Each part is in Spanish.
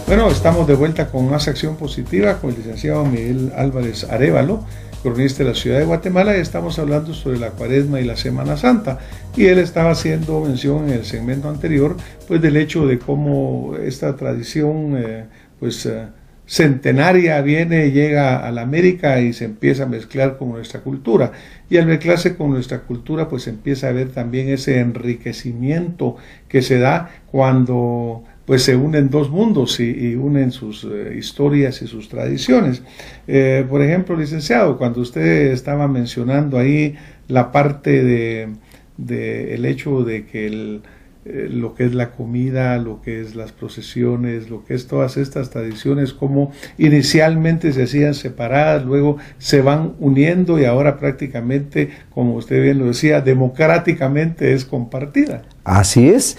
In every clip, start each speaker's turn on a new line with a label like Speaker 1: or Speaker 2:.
Speaker 1: Bueno, estamos de vuelta con más Acción Positiva con el licenciado Miguel Álvarez Arévalo, cronista de la ciudad de Guatemala, y estamos hablando sobre la Cuaresma y la Semana Santa. Y él estaba haciendo mención en el segmento anterior, pues del hecho de cómo esta tradición, centenaria llega a la América y se empieza a mezclar con nuestra cultura. Y al mezclarse con nuestra cultura, pues empieza a ver también ese enriquecimiento que se da cuando pues se unen dos mundos y unen sus historias y sus tradiciones. Por ejemplo, licenciado, cuando usted estaba mencionando ahí la parte de el hecho de que lo que es la comida, lo que es las procesiones, lo que es todas estas tradiciones, como inicialmente se hacían separadas, luego se van uniendo y ahora prácticamente, como usted bien lo decía, democráticamente es compartida.
Speaker 2: Así es.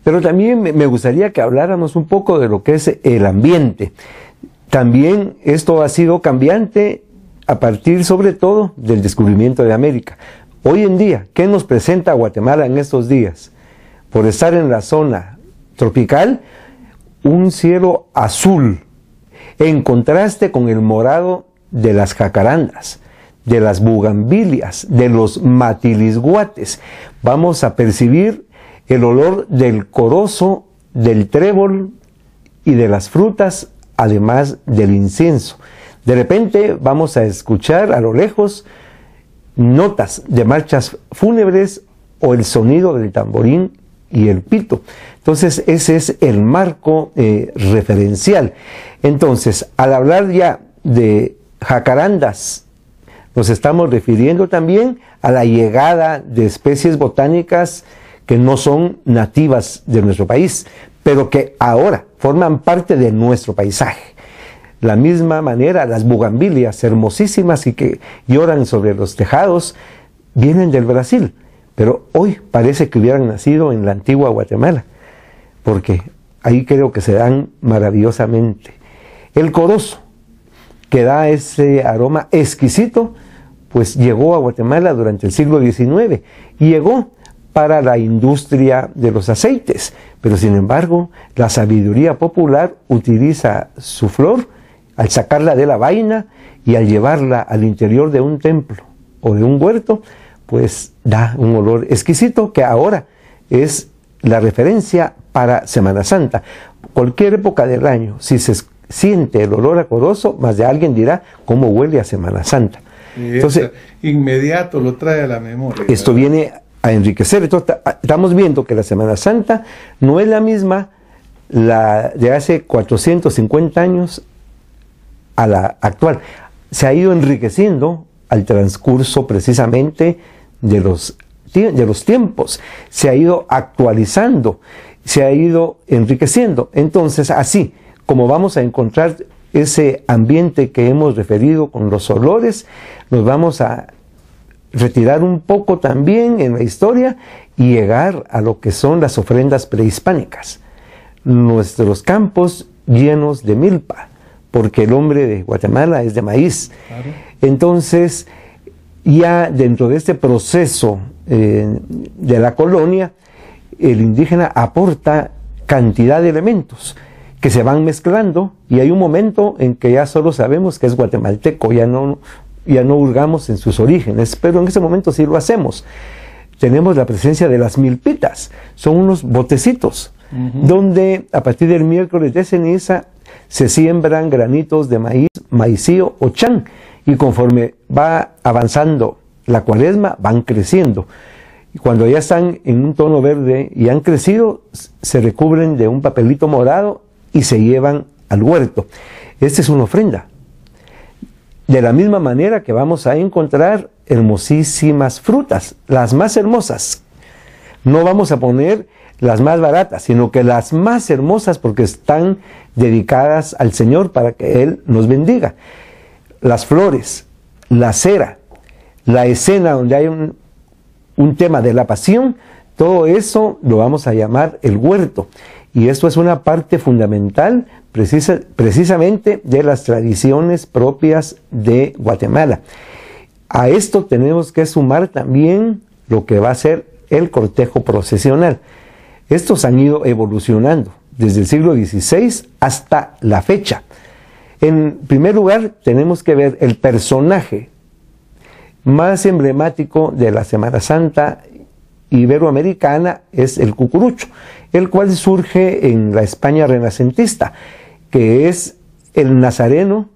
Speaker 2: Pero también me gustaría que habláramos un poco de lo que es el ambiente. También esto ha sido cambiante a partir sobre todo del descubrimiento de América. Hoy en día, ¿qué nos presenta Guatemala en estos días? Por estar en la zona tropical, un cielo azul, en contraste con el morado de las jacarandas, de las bugambilias, de los matilisguates. Vamos a percibir el olor del corozo, del trébol y de las frutas, además del incienso. De repente vamos a escuchar a lo lejos notas de marchas fúnebres o el sonido del tamborín y el pito. Entonces ese es el marco referencial. Entonces, al hablar ya de jacarandas, nos estamos refiriendo también a la llegada de especies botánicas que no son nativas de nuestro país, pero que ahora forman parte de nuestro paisaje. La misma manera, las bugambilias hermosísimas y que lloran sobre los tejados vienen del Brasil, pero hoy parece que hubieran nacido en la antigua Guatemala, porque ahí creo que se dan maravillosamente. El corozo, que da ese aroma exquisito, pues llegó a Guatemala durante el siglo XIX y llegó para la industria de los aceites, pero sin embargo la sabiduría popular utiliza su flor al sacarla de la vaina y al llevarla al interior de un templo o de un huerto, pues da un olor exquisito que ahora es la referencia para Semana Santa. Cualquier época del año, si se siente el olor a corozo, más de alguien dirá cómo huele a Semana Santa.
Speaker 1: Entonces, inmediato lo trae a la memoria.
Speaker 2: Esto viene a enriquecer. Entonces, estamos viendo que la Semana Santa no es la misma la de hace 450 años a la actual. Se ha ido enriqueciendo al transcurso precisamente de los tiempos, se ha ido actualizando, se ha ido enriqueciendo. Entonces, así como vamos a encontrar ese ambiente que hemos referido con los olores, nos vamos a retirar un poco también en la historia y llegar a lo que son las ofrendas prehispánicas. Nuestros campos llenos de milpa, porque el hombre de Guatemala es de maíz. Claro. Entonces, ya dentro de este proceso de la colonia, el indígena aporta cantidad de elementos que se van mezclando y hay un momento en que ya solo sabemos que es guatemalteco, ya no hurgamos en sus orígenes, pero en ese momento sí lo hacemos. Tenemos la presencia de las milpitas, son unos botecitos, donde a partir del miércoles de ceniza se siembran granitos de maíz, maicío o chan, y conforme va avanzando la Cuaresma, van creciendo. Y cuando ya están en un tono verde y han crecido, se recubren de un papelito morado y se llevan al huerto. Esta es una ofrenda. De la misma manera que vamos a encontrar hermosísimas frutas, las más hermosas. No vamos a poner las más baratas, sino que las más hermosas porque están dedicadas al Señor para que Él nos bendiga. Las flores, la cera, la escena donde hay un tema de la pasión, todo eso lo vamos a llamar el huerto. Y esto es una parte fundamental precisamente de las tradiciones propias de Guatemala. A esto tenemos que sumar también lo que va a ser el cortejo procesional. Estos han ido evolucionando. desde el siglo XVI hasta la fecha. En primer lugar, tenemos que ver el personaje más emblemático de la Semana Santa iberoamericana es el cucurucho, el cual surge en la España renacentista, que es el nazareno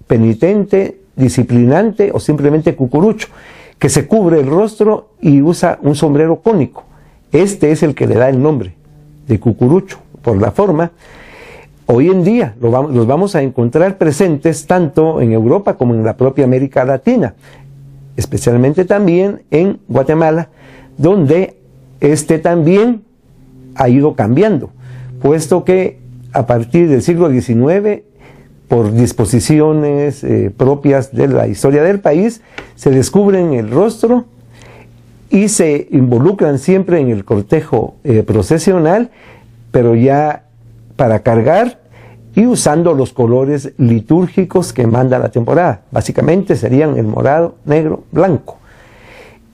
Speaker 2: penitente, disciplinante o simplemente cucurucho, que se cubre el rostro y usa un sombrero cónico. Este es el que le da el nombre de cucurucho, por la forma. Hoy en día los vamos a encontrar presentes tanto en Europa como en la propia América Latina, especialmente también en Guatemala, donde este también ha ido cambiando, puesto que a partir del siglo XIX, por disposiciones propias de la historia del país, se descubren el rostro y se involucran siempre en el cortejo procesional, pero ya para cargar y usando los colores litúrgicos que manda la temporada. Básicamente serían el morado, negro, blanco.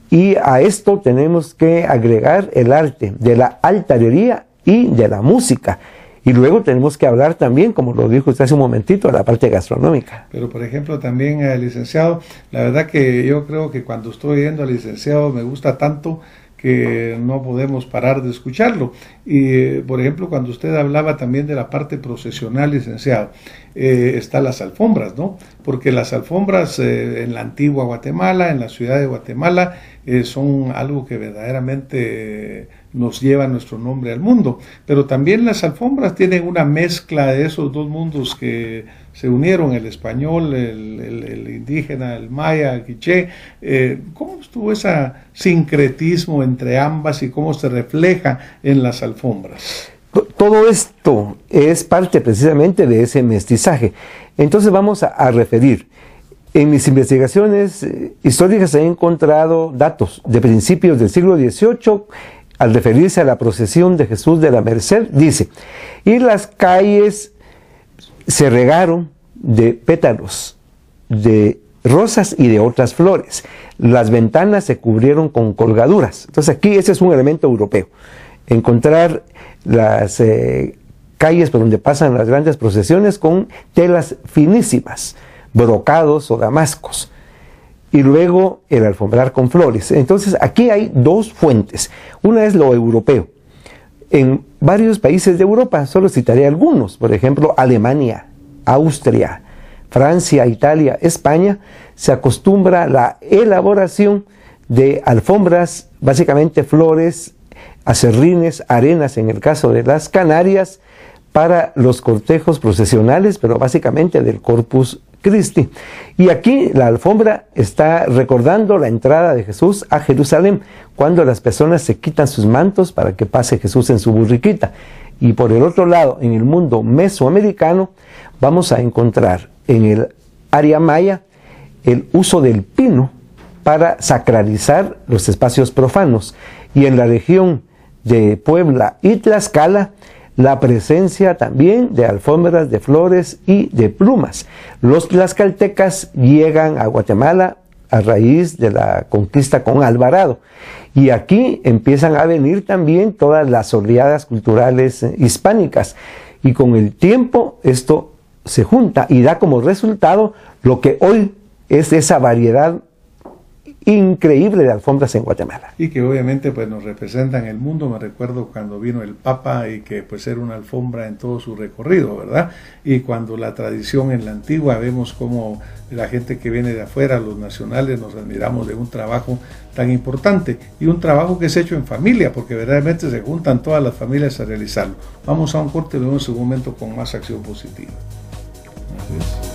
Speaker 2: Y a esto tenemos que agregar el arte de la altarería y de la música. Y luego tenemos que hablar también, como lo dijo usted hace un momentito, de la parte gastronómica.
Speaker 1: Pero por ejemplo también, licenciado, la verdad que yo creo que cuando estoy viendo al licenciado me gusta tanto que no podemos parar de escucharlo. Y por ejemplo, cuando usted hablaba también de la parte procesional, licenciado, están las alfombras, ¿no? Porque las alfombras en la antigua Guatemala, en la ciudad de Guatemala, son algo que verdaderamente nos lleva nuestro nombre al mundo. Pero también las alfombras tienen una mezcla de esos dos mundos que se unieron, el español, el indígena, el maya, el quiché. ¿Cómo estuvo ese sincretismo entre ambas y cómo se refleja en las alfombras?
Speaker 2: Todo esto es parte precisamente de ese mestizaje. Entonces vamos a referir. En mis investigaciones históricas he encontrado datos de principios del siglo XVIII. Al referirse a la procesión de Jesús de la Merced, dice: y las calles se regaron de pétalos, de rosas y de otras flores. Las ventanas se cubrieron con colgaduras. Entonces aquí ese es un elemento europeo. Encontrar las calles por donde pasan las grandes procesiones con telas finísimas, brocados o damascos. Y luego el alfombrar con flores. Entonces aquí hay dos fuentes. Una es lo europeo. En varios países de Europa, solo citaré algunos, por ejemplo Alemania, Austria, Francia, Italia, España, se acostumbra la elaboración de alfombras, básicamente flores, acerrines, arenas en el caso de las Canarias, para los cortejos procesionales, pero básicamente del Corpus Christi. Y aquí la alfombra está recordando la entrada de Jesús a Jerusalén, cuando las personas se quitan sus mantos para que pase Jesús en su burriquita. Y por el otro lado, en el mundo mesoamericano, vamos a encontrar en el área maya el uso del pino para sacralizar los espacios profanos. Y en la región de Puebla y Tlaxcala, la presencia también de alfombras de flores y de plumas. Los tlaxcaltecas llegan a Guatemala a raíz de la conquista con Alvarado, y aquí empiezan a venir también todas las oleadas culturales hispánicas, y con el tiempo esto se junta y da como resultado lo que hoy es esa variedad increíble de alfombras en Guatemala.
Speaker 1: Y que obviamente pues nos representan el mundo. Me recuerdo cuando vino el Papa y que pues era una alfombra en todo su recorrido, ¿verdad? Y cuando la tradición en la antigua, vemos como la gente que viene de afuera, los nacionales, nos admiramos de un trabajo tan importante y un trabajo que es hecho en familia, porque verdaderamente se juntan todas las familias a realizarlo. Vamos a un corte y luego en su momento con más acción positiva. Así es.